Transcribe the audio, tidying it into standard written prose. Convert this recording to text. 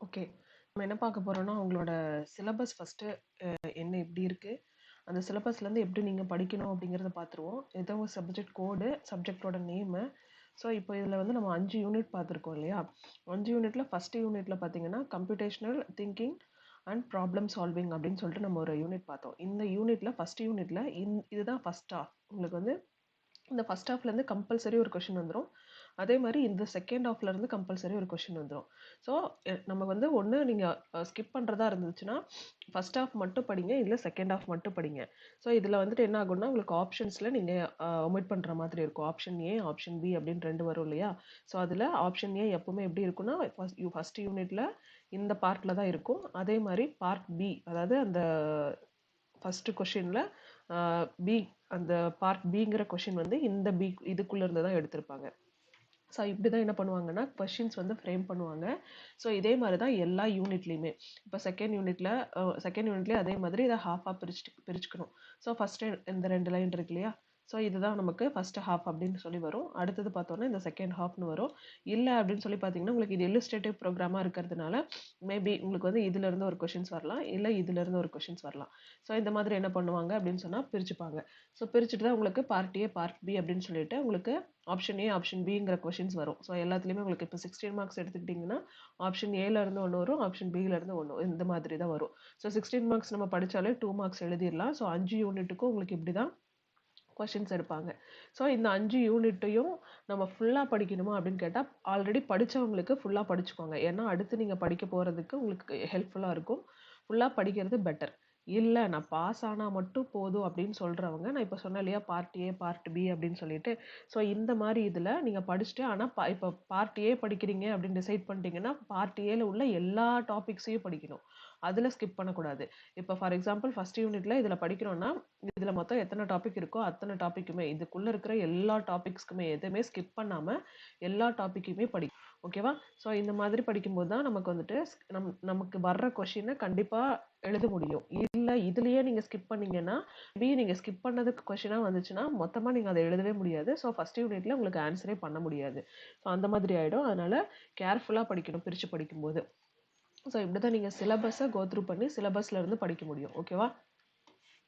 Okay. நம்ம என்ன பார்க்க போறோம்னா, உங்களோட சிலபஸ் ஃபர்ஸ்ட்டு என்ன எப்படி இருக்கு? அந்த சிலபஸ்லேருந்து எப்படி நீங்க படிக்கணும் அப்படிங்கிறத பார்த்துருவோம். இதான் உங்க சப்ஜெக்ட் கோடு, சப்ஜெக்ட்டோட நேமு. ஸோ, இப்போ இதில வந்து நம்ம 5 யூனிட் பார்த்துருக்கோம் இல்லையா? 5 யூனிட்ல ஃபர்ஸ்ட் யூனிட்ல பார்த்தீங்கன்னா, computational thinking and problem solving அப்படின்னு சொல்லிட்டு நம்ம ஒரு யூனிட் பார்த்தோம். இந்த யூனிட்ல ஃபர்ஸ்ட் யூனிட்ல இதுதான் ஃபர்ஸ்ட் ஹாஃப். உங்களுக்கு வந்து இந்த ஃபர்ஸ்ட் ஹாஃப்லேருந்து கம்பல்சரி ஒரு கொஷின் வந்துரும். அதே மாரி இந்த செகண்ட் ஹாஃப்லேருந்து கம்பல்சரி ஒரு கொஷின் வந்துரும். ஸோ, நம்ம வந்து ஒண்ணு நீங்க ஸ்கிப் பண்றதா இருந்துச்சுன்னா, ஃபர்ஸ்ட் ஹாஃப் மட்டும் படிங்க. இல்ல செகண்ட் ஹாஃப் மட்டும் படிங்க. ஸோ, இதுல வந்துட்டு என்ன ஆகும்னா, உங்களுக்கு ஆப்ஷன்ஸ்ல நீங்க ஒமிட் பண்ற மாதிரி இருக்கும். ஆப்ஷன் ஏ, ஆப்ஷன் பி அப்படின்னு 2 வரும் இல்லையா? ஸோ, அதுல ஆப்ஷன் ஏ எப்பவுமே எப்படி இருக்கும்னா, ஃபர்ஸ்ட் யூனிட்ல இந்த பார்ட்ல தான் இருக்கும். அதே மாரி பார்ட் பி, அதாவது அந்த ஃபர்ஸ்ட் கொஷின்ல பி, அந்த பார்ட் பிங்கிற கொஷின் வந்து இந்த பி இதுக்குள்ள இருந்து தான் எடுத்திருப்பாங்க. ஸோ இப்படி தான் என்ன பண்ணுவாங்கன்னா கொஷின்ஸ் வந்து ஃப்ரேம் பண்ணுவாங்க. ஸோ இதே மாதிரி தான் எல்லா யூனிட்லையுமே. இப்போ செகண்ட் யூனிட்லேயே அதே மாதிரி இதை ஹாஃபாக பிரிச்சுக்கணும். ஸோ ஃபஸ்ட்டு இந்த 2 லைன் இருக்கு இல்லையா? ஸோ இதுதான் நமக்கு ஃபர்ஸ்ட் ஹாஃப் அப்படின்னு சொல்லி வரும். அடுத்தது பார்த்தோன்னா இந்த செகண்ட் ஹாஃப்னு வரும். இல்லை அப்படின்னு சொல்லி பார்த்தீங்கன்னா உங்களுக்கு இது இல்லுஸ்ட்ரேட்டிவ் ப்ரோக்ராமாக இருக்கிறதுனால மேபி உங்களுக்கு வந்து இதுலேருந்து ஒரு கொஷின்ஸ் வரலாம், இல்லை இதுலேருந்து ஒரு கொஷின்ஸ் வரலாம். ஸோ இந்த மாதிரி என்ன பண்ணுவாங்க அப்படின்னு சொன்னால் பிரிச்சுப்பாங்க. ஸோ பிரிச்சுட்டு தான் உங்களுக்கு பார்ட் ஏ பார்ட் பி அப்படின்னு சொல்லிட்டு உங்களுக்கு ஆப்ஷன் ஏ ஆப்ஷன் பிங்கிற கொஷின்ஸ் வரும். ஸோ எல்லாத்துலேயுமே உங்களுக்கு இப்போ 16 மார்க்ஸ் எடுத்துக்கிட்டிங்கன்னா ஆப்ஷன் ஏல இருந்து ஒன்று வரும், ஆப்ஷன் பில இருந்து ஒன்று, இந்த மாதிரி தான் வரும். ஸோ 16 மார்க்ஸ் நம்ம படித்தாலே 2 மார்க்ஸ் எழுதிடலாம். ஸோ 5 யூனிட்டுக்கும் உங்களுக்கு இப்படி தான் கொஷின்ஸ் எடுப்பாங்க. ஸோ இந்த 5 யூனிட்டையும் நம்ம ஃபுல்லாக படிக்கணுமா அப்படின்னு கேட்டால் ஆல்ரெடி படித்தவங்களுக்கு ஃபுல்லாக படிச்சுக்கோங்க. ஏன்னா அடுத்து நீங்கள் படிக்க போகிறதுக்கு உங்களுக்கு ஹெல்ப்ஃபுல்லாக இருக்கும். ஃபுல்லாக படிக்கிறது பெட்டர். இல்லை நான் பாஸ் ஆனால் மட்டும் போதும் அப்படின்னு சொல்கிறவங்க, நான் இப்போ சொன்னேன் இல்லையா பார்ட் ஏ பார்ட் பி அப்படின்னு சொல்லிட்டு. ஸோ இந்த மாதிரி இதில் நீங்கள் படிச்சுட்டு ஆனால் இப்போ பார்ட் ஏ படிக்கிறீங்க அப்படின்னு டிசைட் பண்ணிட்டீங்கன்னா பார்ட் ஏல உள்ள எல்லா டாபிக்ஸையும் படிக்கணும். அதில் ஸ்கிப் பண்ணக்கூடாது. இப்போ ஃபார் எக்ஸாம்பிள் ஃபர்ஸ்ட் யூனிட்ல இதில் படிக்கிறோன்னா இதில் மொத்தம் எத்தனை டாபிக் இருக்கோ அத்தனை டாப்பிக்குமே இதுக்குள்ளே இருக்கிற எல்லா டாபிக்ஸ்க்குமே எதுவுமே ஸ்கிப் பண்ணாமல் எல்லா டாப்பிக்குமே படி. ஓகேவா? ஸோ இந்த மாதிரி படிக்கும்போது தான் நமக்கு வந்துட்டு நமக்கு வர்ற கொஷினை கண்டிப்பாக எழுத முடியும். இல்லை இதுலேயே நீங்கள் ஸ்கிப் பண்ணீங்கன்னா நீங்கள் ஸ்கிப் பண்ணதுக்கு கொஷினாக வந்துச்சுன்னா மொத்தமாக நீங்கள் அதை எழுதவே முடியாது. ஸோ ஃபர்ஸ்ட் யூனிட்ல உங்களுக்கு ஆன்சரே பண்ண முடியாது. ஸோ அந்த மாதிரி ஆகிடும். அதனால் கேர்ஃபுல்லாக படிக்கணும் பிரித்து படிக்கும்போது. ஸோ இப்படி தான் நீங்கள் சிலபஸை கோத்ரூ பண்ணி சிலபஸ்ல இருந்து படிக்க முடியும். ஓகேவா?